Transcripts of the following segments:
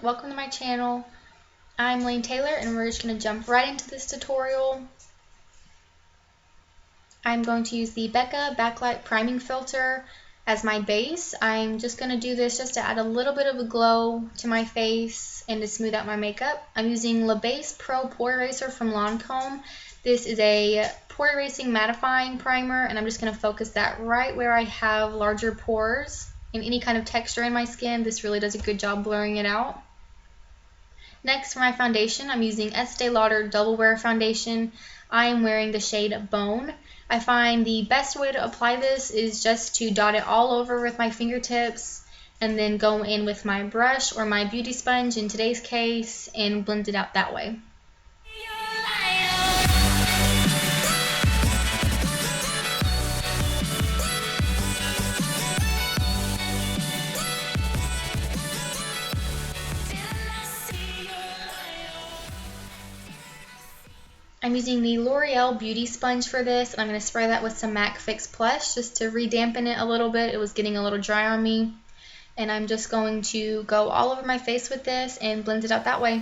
welcome to my channel. I'm Layne and we're just going to jump right into this tutorial. I'm going to use the Becca Backlight priming filter as my base. I'm just going to do this just to add a little bit of a glow to my face and to smooth out my makeup. I'm using La Base Pro Pore Eraser from Lancome. This is a pore erasing mattifying primer, and I'm just going to focus that right where I have larger pores and any kind of texture in my skin. This really does a good job blurring it out. Next, for my foundation, I'm using Estee Lauder Double Wear Foundation. I am wearing the shade Bone. I find the best way to apply this is just to dot it all over with my fingertips and then go in with my brush or my beauty sponge in today's case and blend it out that way. I'm using the L'Oreal Beauty Sponge for this, and I'm going to spray that with some MAC Fix Plus just to re-dampen it a little bit. It was getting a little dry on me. And I'm just going to go all over my face with this and blend it out that way.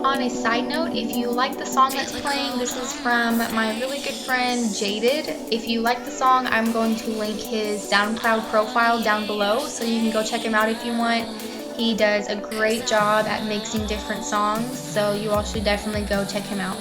On a side note, if you like the song that's playing, this is from my really good friend Jaydedd. If you like the song, I'm going to link his SoundCloud profile down below, so you can go check him out if you want. He does a great job at mixing different songs, so you all should definitely go check him out.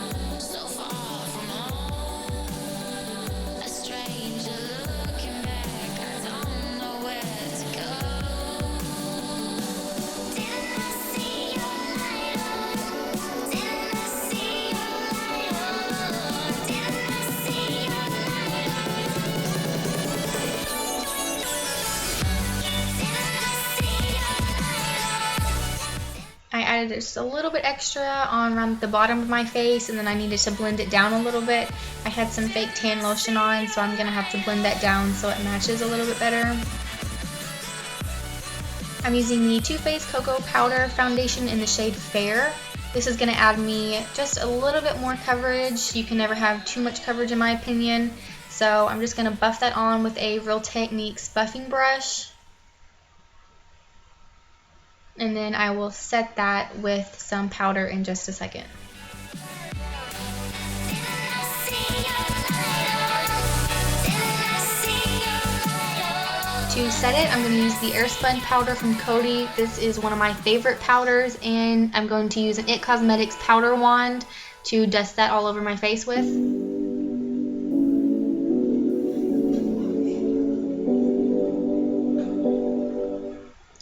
I added just a little bit extra on around the bottom of my face, and then I needed to blend it down a little bit. I had some fake tan lotion on, so I'm going to have to blend that down so it matches a little bit better. I'm using the Too Faced Cocoa Powder Foundation in the shade Fair. This is going to add me just a little bit more coverage. You can never have too much coverage in my opinion, so I'm just going to buff that on with a Real Techniques buffing brush. And then I will set that with some powder in just a second. To set it, I'm going to use the Airspun Powder from Coty. This is one of my favorite powders, and I'm going to use an IT Cosmetics powder wand to dust that all over my face with.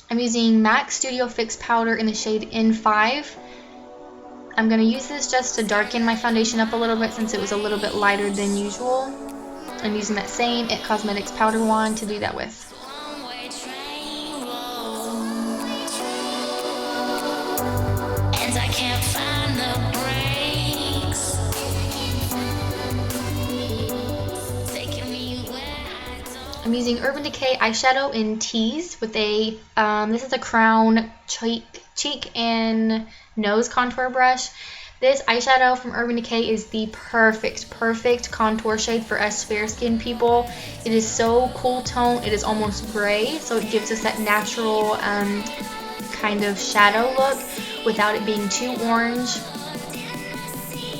I'm using MAC Studio Fix Powder in the shade N5. I'm going to use this just to darken my foundation up a little bit since it was a little bit lighter than usual. I'm using that same IT Cosmetics powder wand to do that with. I'm using Urban Decay eyeshadow in Tease with a, this is a crown cheek and nose contour brush. This eyeshadow from Urban Decay is the perfect contour shade for us fair skinned people. It is so cool tone, it is almost gray, so it gives us that natural kind of shadow look without it being too orange.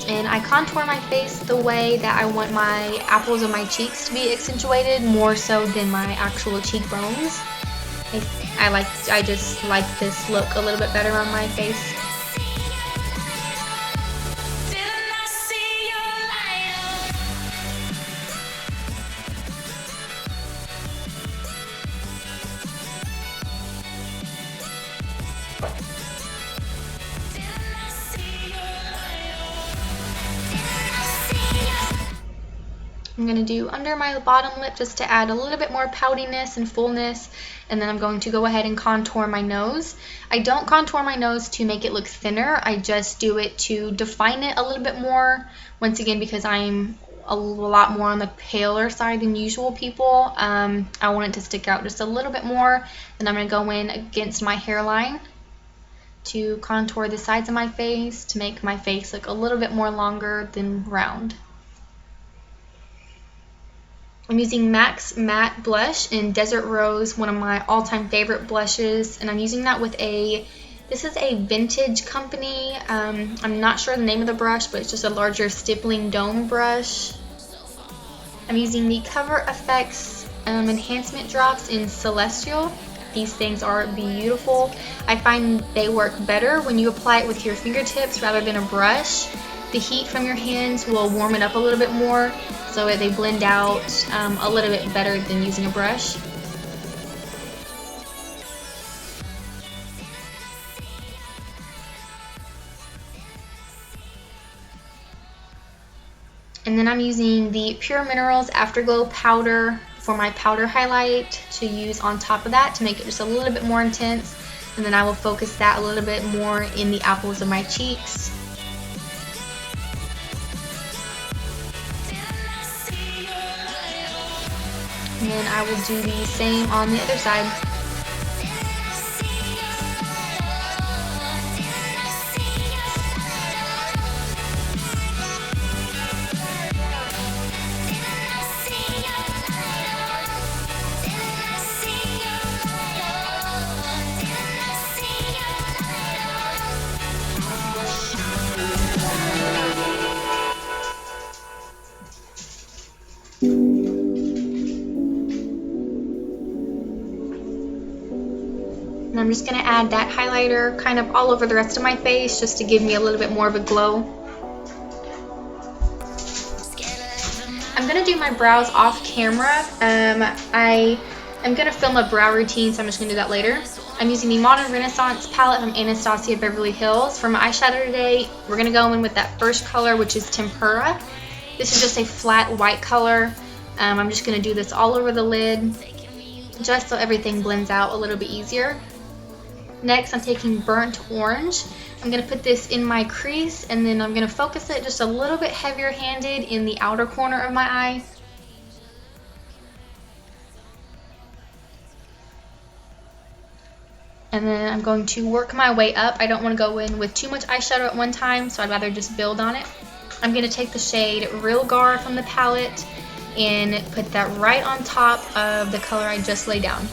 And I contour my face the way that I want my apples of my cheeks to be accentuated more so than my actual cheekbones. I just like this look a little bit better on my face. I'm going to do under my bottom lip just to add a little bit more poutiness and fullness, and then I'm going to go ahead and contour my nose. I don't contour my nose to make it look thinner, I just do it to define it a little bit more, once again because I'm a lot more on the paler side than usual people. I want it to stick out just a little bit more. Then I'm going to go in against my hairline to contour the sides of my face to make my face look a little bit more longer than round. I'm using MAC's Matte Blush in Desert Rose, one of my all-time favorite blushes, and I'm using that with this is a Vintage Company. I'm not sure the name of the brush, but it's just a larger stippling dome brush. I'm using the Cover FX enhancement drops in Celestial. These things are beautiful. I find they work better when you apply it with your fingertips rather than a brush. The heat from your hands will warm it up a little bit more, so they blend out a little bit better than using a brush. And then I'm using the Pure Minerals Afterglow powder for my powder highlight to use on top of that to make it just a little bit more intense. And then I will focus that a little bit more in the apples of my cheeks. And then I will do the same on the other side. And I'm just going to add that highlighter kind of all over the rest of my face just to give me a little bit more of a glow. I'm going to do my brows off camera. I am going to film a brow routine, so I'm just going to do that later. I'm using the Modern Renaissance Palette from Anastasia Beverly Hills. For my eyeshadow today, we're going to go in with that first color, which is Tempera. This is just a flat white color. I'm just going to do this all over the lid, just so everything blends out a little bit easier. Next, I'm taking Burnt Orange. I'm going to put this in my crease, and then I'm going to focus it just a little bit heavier handed in the outer corner of my eye. And then I'm going to work my way up. I don't want to go in with too much eyeshadow at one time, so I'd rather just build on it. I'm going to take the shade Real Gar from the palette and put that right on top of the color I just laid down.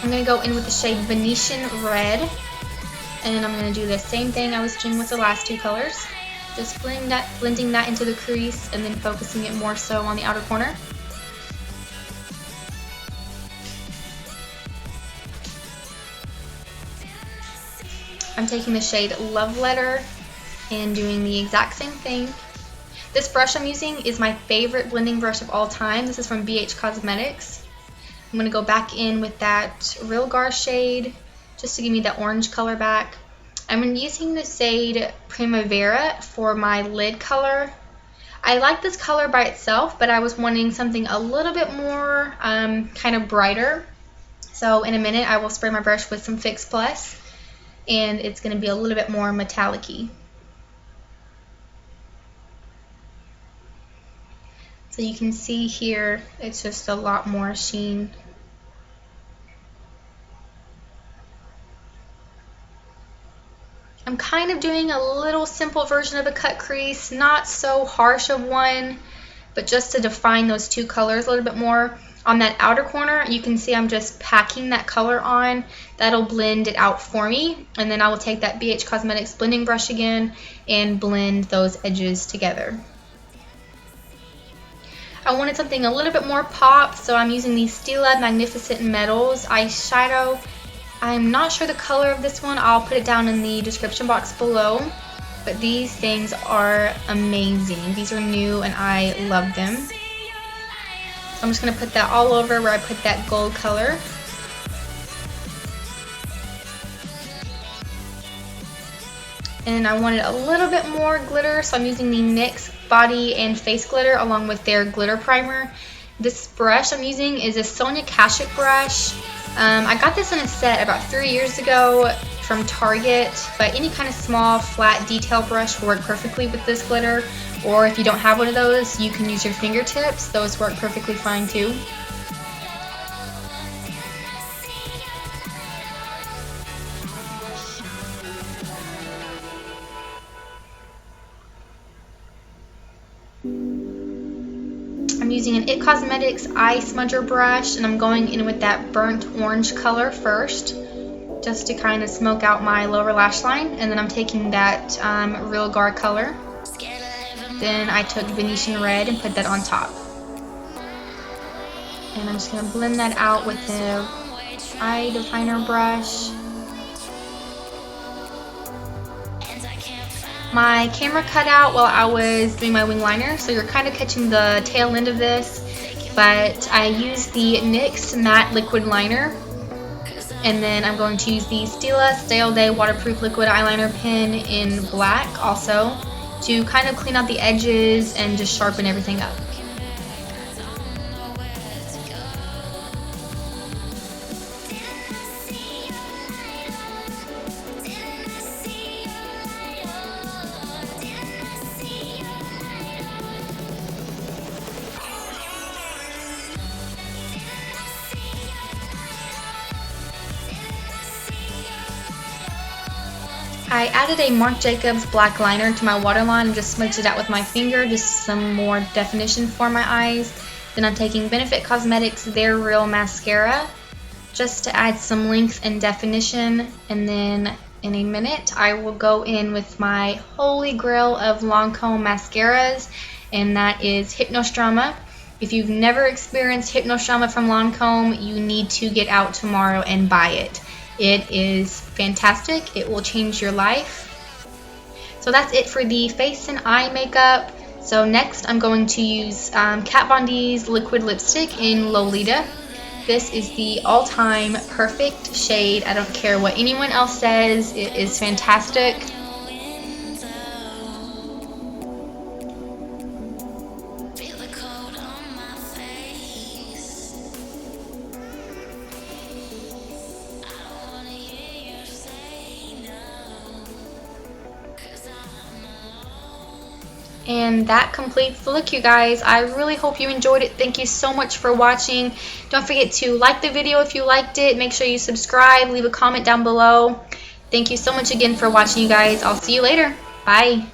I'm going to go in with the shade Venetian Red, and I'm going to do the same thing I was doing with the last two colors. Just blending that into the crease and then focusing it more so on the outer corner. I'm taking the shade Love Letter and doing the exact same thing. This brush I'm using is my favorite blending brush of all time. This is from BH Cosmetics. I'm going to go back in with that Real Gar shade just to give me that orange color back. I'm using the shade Premivera for my lid color. I like this color by itself, but I was wanting something a little bit more kind of brighter. So in a minute I will spray my brush with some Fix Plus, and it's going to be a little bit more metallic-y. So you can see here, it's just a lot more sheen. I'm kind of doing a little simple version of a cut crease, not so harsh of one, but just to define those two colors a little bit more. On that outer corner, you can see I'm just packing that color on. That'll blend it out for me, and then I will take that BH Cosmetics blending brush again and blend those edges together. I wanted something a little bit more pop, so I'm using the Stila Magnificent Metals eyeshadow. I'm not sure the color of this one. I'll put it down in the description box below. But these things are amazing. These are new and I love them. So I'm just going to put that all over where I put that gold color. And I wanted a little bit more glitter, so I'm using the NYX Body and Face Glitter along with their glitter primer. This brush I'm using is a Sonia Kashuk brush. I got this in a set about 3 years ago from Target, but any kind of small flat detail brush will work perfectly with this glitter, or if you don't have one of those, you can use your fingertips. Those work perfectly fine too. using an IT Cosmetics eye smudger brush, and I'm going in with that burnt orange color first, just to kind of smoke out my lower lash line. And then I'm taking that Real Gar color. Then I took Venetian Red and put that on top. And I'm just going to blend that out with the eye definer brush. My camera cut out while I was doing my wing liner, so you're kind of catching the tail end of this, but I used the NYX Matte Liquid Liner, and then I'm going to use the Stila Stale Day Waterproof Liquid Eyeliner Pen in black also to kind of clean out the edges and just sharpen everything up. I added a Marc Jacobs black liner to my waterline and just smudged it out with my finger, just some more definition for my eyes. Then I'm taking Benefit Cosmetics Their Real Mascara just to add some length and definition. And then in a minute I will go in with my holy grail of Lancome mascaras, and that is Hypnose Drama. If you've never experienced Hypnose Drama from Lancome, you need to get out tomorrow and buy it. It is fantastic. It will change your life. So that's it for the face and eye makeup. So next I'm going to use Kat Von D's liquid lipstick in Lolita. This is the all-time perfect shade. I don't care what anyone else says. It is fantastic. And that completes the look, you guys. I really hope you enjoyed it. Thank you so much for watching. Don't forget to like the video if you liked it. Make sure you subscribe. Leave a comment down below. Thank you so much again for watching, you guys. I'll see you later. Bye.